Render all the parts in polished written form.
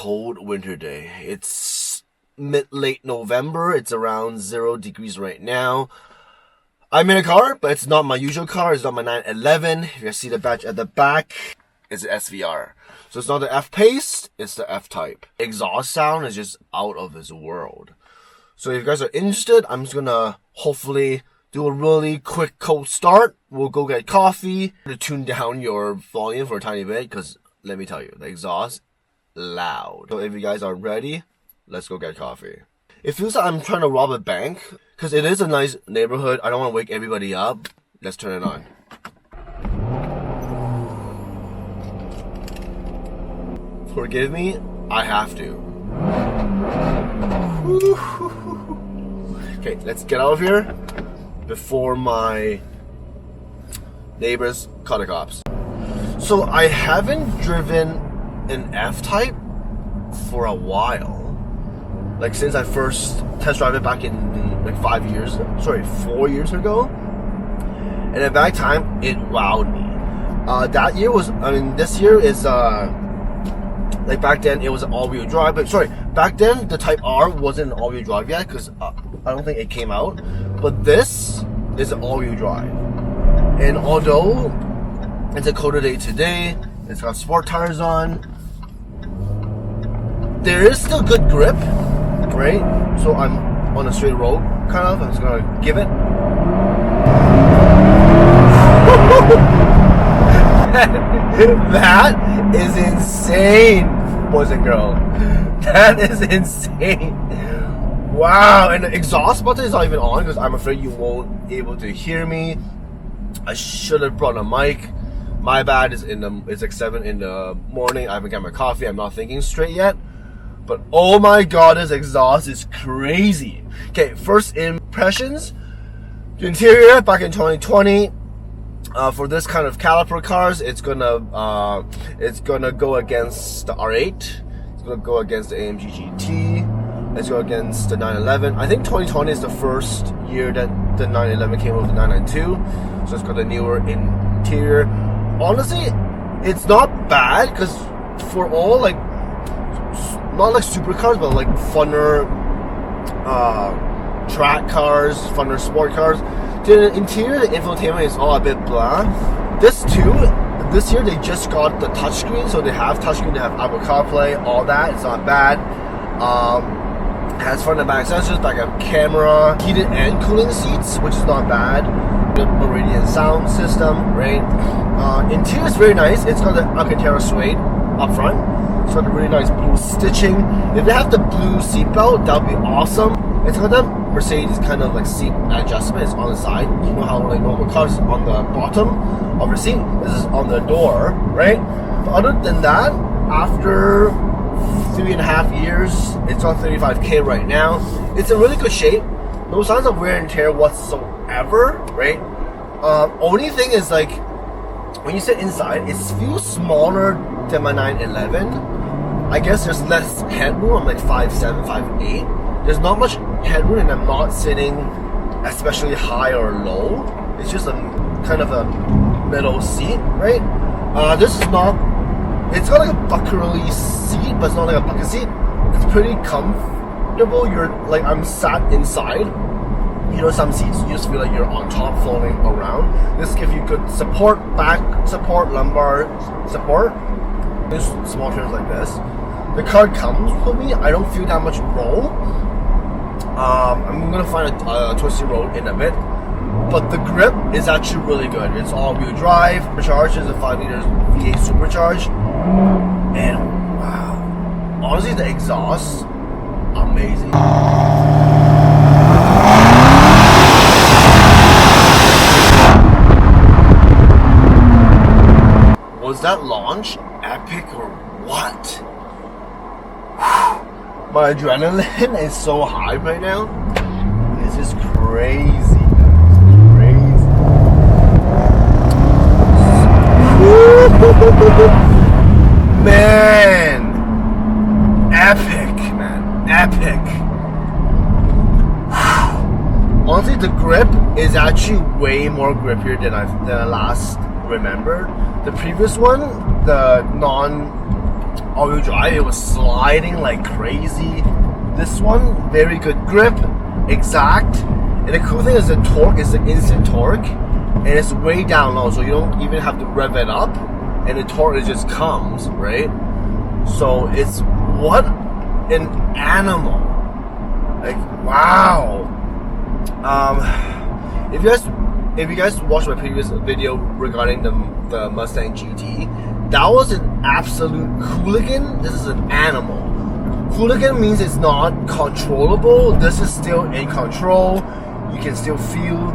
cold winter day. It's late November. It's around 0 degrees right now. I'm in a car, but it's not my usual car. It's not my 911. If you see the badge at the back, it's an SVR. So it's not the F-Pace, it's the F-Type. Exhaust sound is just out of this world. So if you guys are interested, I'm just gonna hopefully do a really quick cold start. We'll go get coffee to tune down your volume for a tiny bit, because let me tell you, the exhaust loud. So if you guys are ready, let's go get coffee. It feels like I'm trying to rob a bank, because it is a nice neighborhood. I don't want to wake everybody up. Let's turn it on. Forgive me, I have to. Okay, let's get out of here before my neighbors call the cops. So I haven't driven an F-Type for a while. Like since I first test drove it back in like 4 years ago. And at that time, it wowed me. That year was, this year is, like back then it was all-wheel drive, but back then the Type R wasn't an all-wheel drive yet, because I don't think it came out. But this is an all-wheel drive, and although it's a colder day today, it's got sport tires on, there is still good grip, right? So I'm on a straight road, kind of. I'm just gonna give it. That is insane, boys and girls. That is insane. Wow, and the exhaust button is not even on, because I'm afraid you won't be able to hear me. I should have brought a mic. My bad. It's like 7 in the morning. I haven't got my coffee. I'm not thinking straight yet. But oh my god, this exhaust is crazy. Okay, first impressions. The interior back in 2020. For this kind of caliper cars, it's gonna go against the R8. It's gonna go against the AMG GT. Let's go against the 911. I think 2020 is the first year that the 911 came over the 992. So it's got a newer interior. Honestly, it's not bad, because for all like, not like supercars, but like funner track cars, funner sport cars. The interior, the infotainment is all a bit blah. This year they just got the touchscreen, so they have touchscreen, they have Apple CarPlay, all that. It's not bad. Has front and back sensors, backup camera, heated and cooling seats, which is not bad. Good Meridian sound system, right? Interior is very nice. It's got the Alcantara suede up front. It's got a really nice blue stitching. If they have the blue seatbelt, that would be awesome. It's got the Mercedes kind of like seat adjustment. It's on the side. You know how like normal cars on the bottom of the seat. This is on the door, right? But other than that, after 3.5 years, it's on 35K right now. It's in really good shape. No signs of wear and tear whatsoever, right? Only thing is like, when you sit inside, it feels smaller than my 911. I guess there's less headroom. I'm like 5'7", 5'8". There's not much headroom, and I'm not sitting especially high or low. It's just a kind of a middle seat, right? This is not, it's got like a buckaroo seat, but it's not like a bucket seat. It's pretty comfortable. You're like, I'm sat inside. You know, some seats you just feel like you're on top floating around. This gives you good support, back support, lumbar support. There's small trims like this. The car comes with me. I don't feel that much roll. I'm gonna find a twisty road in a bit, but the grip is actually really good. It's all-wheel drive. Supercharged is a 5-liter V8 supercharged, and wow, honestly, the exhaust, amazing. Was that launch epic or what? My adrenaline is so high right now. This is crazy. Man, epic, man, epic. Honestly, the grip is actually way more grippier than I last remembered. The previous one, the all-wheel drive. It was sliding like crazy. This one, very good grip, exact. And the cool thing is the torque is the instant torque, and it's way down low, so you don't even have to rev it up, and the torque just comes, right? So it's what an animal. Like, wow. If you guys watched my previous video regarding the Mustang GT, that was an absolute hooligan. This is an animal. Hooligan means it's not controllable. This is still in control. You can still feel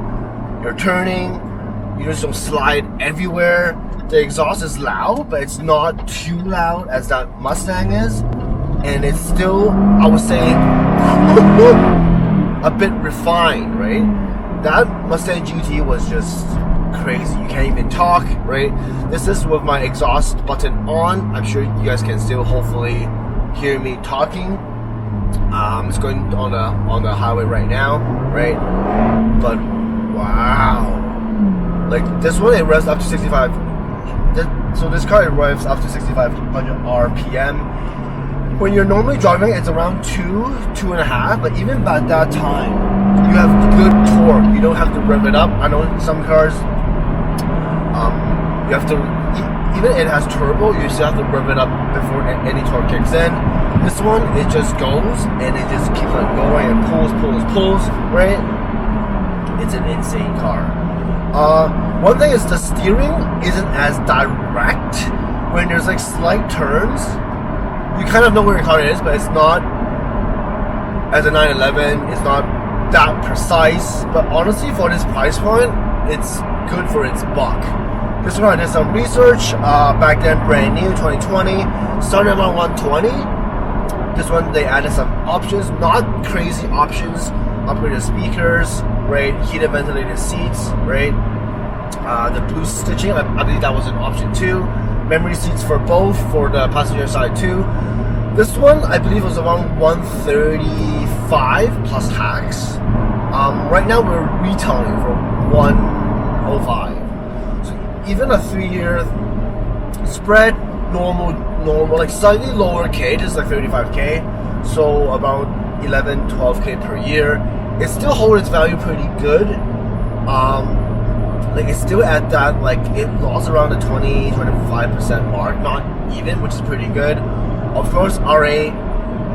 you're turning. You just don't slide everywhere. The exhaust is loud, but it's not too loud as that Mustang is. And it's still, I would say, a bit refined, right? That Mustang GT was just crazy. You can't even talk, right? This is with my exhaust button on. I'm sure you guys can still hopefully hear me talking. It's going on the highway right now, right? But wow, like this one, it revs up to 65. So this car, it revs up to 6,500 RPM. When you're normally driving, it's around 2.5. But even by that time, you have good torque. You don't have to rev it up. I know some cars, you have to. Even it has turbo, you still have to rev it up before any torque kicks in. This one, it just goes and it just keeps on going and pulls, right? It's an insane car. One thing is the steering isn't as direct. When there's like slight turns, you kind of know where your car is, but it's not as a 911. It's not that precise. But honestly, for this price point, it's good for its buck. This one I did some research, back then brand new, 2020, started around 120. This one they added some options, not crazy options, upgraded speakers, right, heated ventilated seats, right, the blue stitching, I believe that was an option too, memory seats for both, for the passenger side too. This one I believe was around 135 plus tax. Right now we're retailing for 105. Even a 3-year spread, normal, like slightly lower K, just like 35K, so about 11, 12K per year. It still holds its value pretty good. Like it's still at that, like it lost around the 20-25% mark, not even, which is pretty good. Of course, RA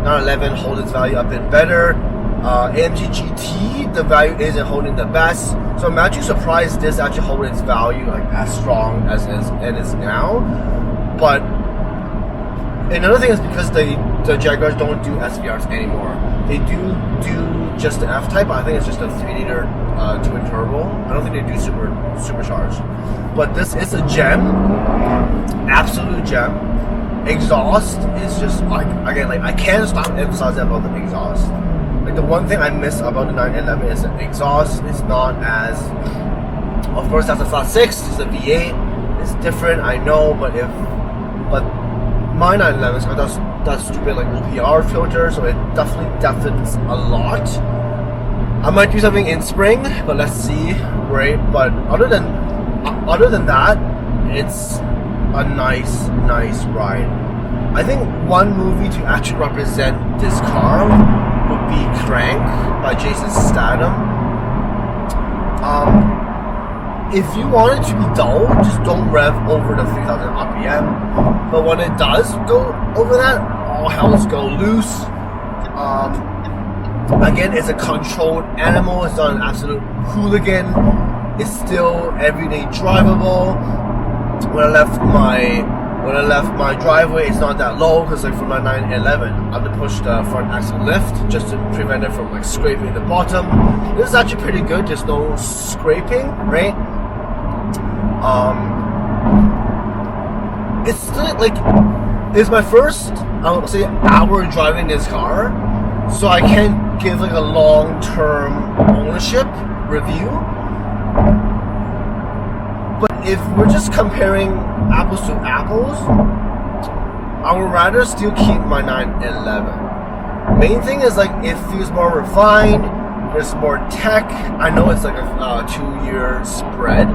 911 holds its value a bit better. AMG GT, the value isn't holding the best. So I'm actually surprised this actually holds its value like as strong as it is now. But another thing is because the Jaguars don't do SVRs anymore. They do just the F-Type, but I think it's just a 3-liter twin turbo. I don't think they do supercharged. But this is a gem, absolute gem. Exhaust is just like, again, like I can't stop emphasizing about the exhaust. Like the one thing I miss about the 911 is the exhaust. It's not as, of course that's a flat 6, it's a V8, it's different, I know, but my 911's got that stupid like OPR filter, so it definitely deafens a lot. I might do something in spring, but let's see, right? But other than that, it's a nice ride. I think one movie to actually represent this car would be Crank by Jason Statham. If you want it to be dull, just don't rev over the 3,000 RPM. But when it does go over that, all hells go loose. Again, it's a controlled animal. It's not an absolute hooligan. It's still everyday drivable. When I left my driveway, it's not that low because like for my 911, I have to push the front axle lift just to prevent it from like scraping the bottom. This is actually pretty good. There's no scraping, right? It's still like it's my first, I would say, hour driving this car, so I can't give like a long-term ownership review. But if we're just comparing apples to apples, I would rather still keep my 911. Main thing is like it feels more refined, there's more tech. I know it's like a 2-year spread,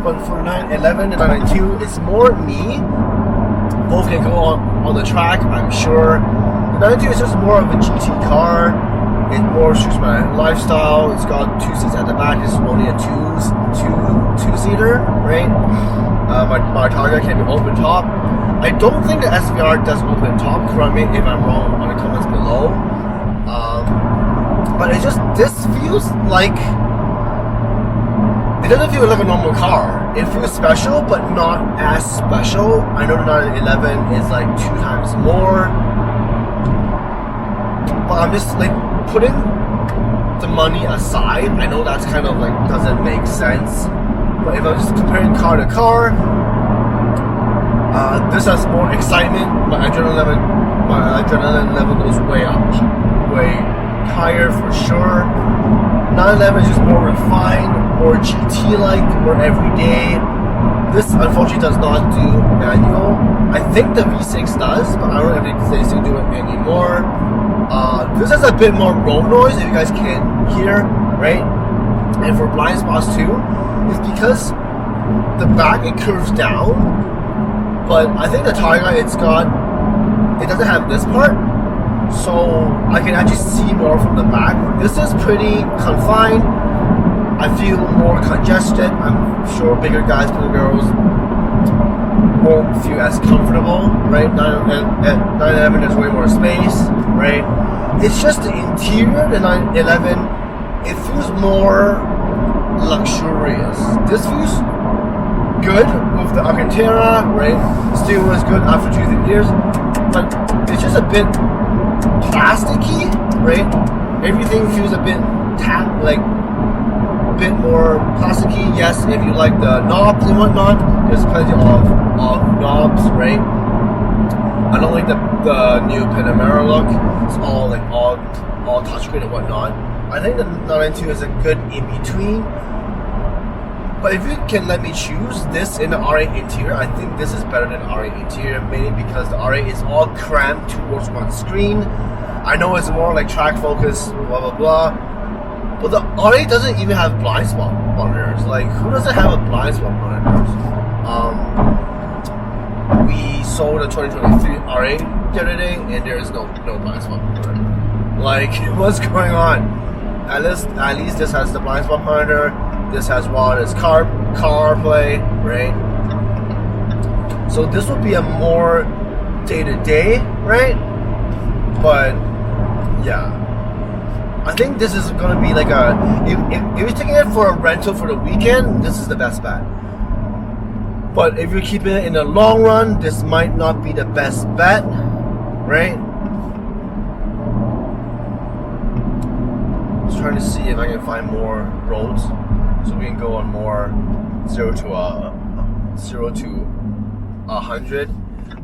but for 911 and 992, it's more me. both can go on the track, I'm sure. The 92 is just more of a GT car. It more suits my lifestyle. It's got 2 seats at the back. It's only a two-seater, right? My Targa can be open top. I don't think the SVR does open top. Correct me if I'm wrong on the comments below. But it just, this feels like, it doesn't feel like a normal car. It feels special, but not as special. I know the 911 is like 2 times more. But I'm just like putting the money aside. I know that's kind of like doesn't make sense. But if I'm just comparing car to car, this has more excitement. My adrenaline level goes way up, way higher for sure. 911 is just more refined, more GT-like, more everyday. This unfortunately does not do manual. I think the V6 does, but I don't know if they still do it anymore. This has a bit more road noise, if you guys can hear, right? And for blind spots too, it's because the back, it curves down. But I think the Targa, it doesn't have this part, so I can actually see more from the back. This is pretty confined. I feel more congested. I'm sure bigger guys, bigger girls won't feel as comfortable, right? 911 there's way more space, right? It's just the interior, the 911, it feels more luxurious. This feels good with the Alcantara, right? Still was good after 2-3 years, but it's just a bit plasticky, right? Everything feels a bit bit more plasticky. Yes, if you like the knobs and whatnot, there's plenty of knobs, right? I don't like the new Panamera look. It's all like all touchscreen and whatnot. I think the 992 is a good in between. But if you can let me choose this in the R8 interior, I think this is better than the R8 interior, mainly because the R8 is all crammed towards one screen. I know it's more like track focus, blah blah blah. But the R8 doesn't even have blind spot monitors. Like, who doesn't have a blind spot monitors? We sold a 2023 R8 the other day, and there is no blind spot monitor. Like, what's going on? At least this has the blind spot monitor. This has wireless CarPlay, right? So this will be a more day-to-day, right? But yeah, I think this is gonna be like if you're taking it for a rental for the weekend, this is the best bet. But if you're keeping it in the long run, this might not be the best bet, right? Just trying to see if I can find more roads so we can go on more 0 to 100.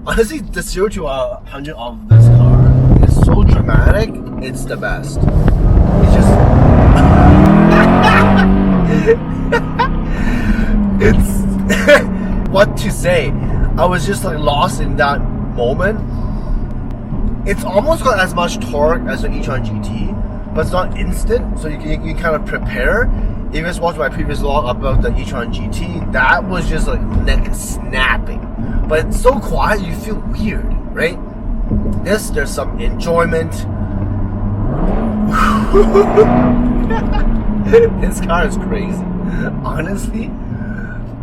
Honestly, the 0 to 100 of this car is so dramatic. It's the best. It's just it's what to say. I was just like lost in that moment. It's almost got as much torque as the e-tron GT, but it's not instant, so you can kind of prepare. If you guys watched my previous vlog about the e-tron GT, that was just like neck snapping. But it's so quiet, you feel weird, right? There's some enjoyment. This car is crazy. Honestly,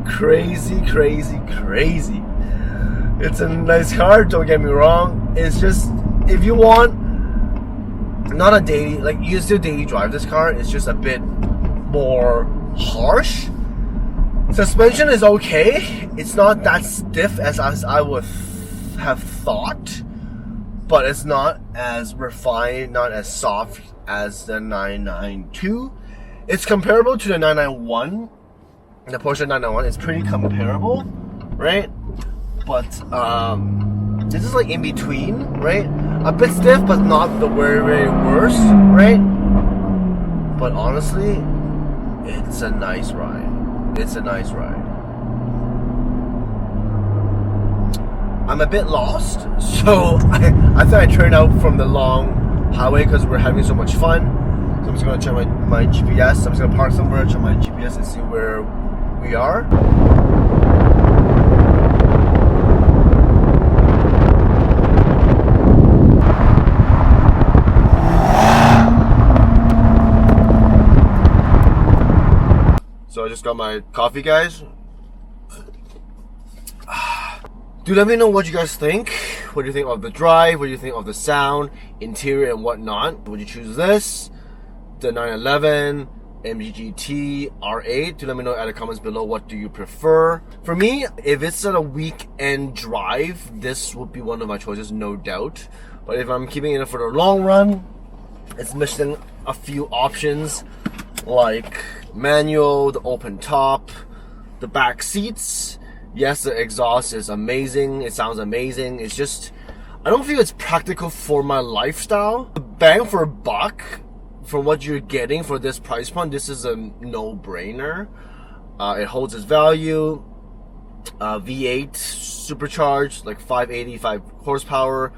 crazy. It's a nice car, don't get me wrong. It's just, if you want not a daily, like you still daily drive this car, it's just a bit more harsh. Suspension is okay. It's not that stiff as I would have thought, but it's not as refined, not as soft as the 992. It's comparable to the 991. The Porsche 991 is pretty comparable, right? But this is like in between, right? A bit stiff, but not the very worst, right? But honestly, it's a nice ride. It's a nice ride. I'm a bit lost, so I thought I'd turn out from the long highway because we're having so much fun. So I'm just gonna check my GPS. I'm just gonna park somewhere, check my GPS, and see where we are. I just got my coffee, guys. Do let me know what you guys think. What do you think of the drive? What do you think of the sound, interior, and whatnot? Would you choose this, the 911, MGGT, R8? Do let me know in the comments below. What do you prefer? For me, if it's at a weekend drive, this would be one of my choices, no doubt. But if I'm keeping it for the long run, it's missing a few options like manual, the open top, the back seats. Yes, the exhaust is amazing. It sounds amazing. It's just, I don't feel it's practical for my lifestyle. Bang for a buck for what you're getting for this price point, this is a no-brainer. It holds its value. V8 supercharged, like 585 horsepower.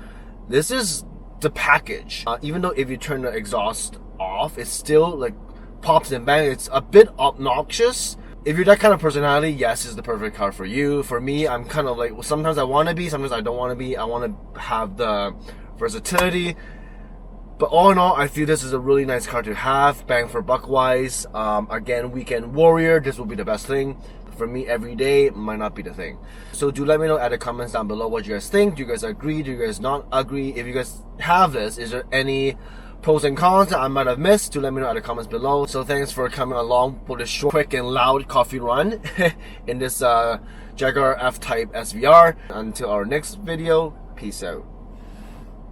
This is the package. Even though if you turn the exhaust off, it still like pops and bang. It's a bit obnoxious. If you're that kind of personality, yes, it's the perfect car for you. For me, I'm kind of like, sometimes I want to be, sometimes I don't want to be. I want to have the versatility. But all in all, I feel this is a really nice car to have, bang for buck wise. Again, weekend warrior, this will be the best thing. For me, every day might not be the thing. So do let me know at the comments down below what you guys think. Do you guys agree? Do you guys not agree? If you guys have this, is there any pros and cons that I might have missed? Do let me know at the comments below. So thanks for coming along for this short, quick, and loud coffee run in this Jaguar F-Type SVR. Until our next video, peace out.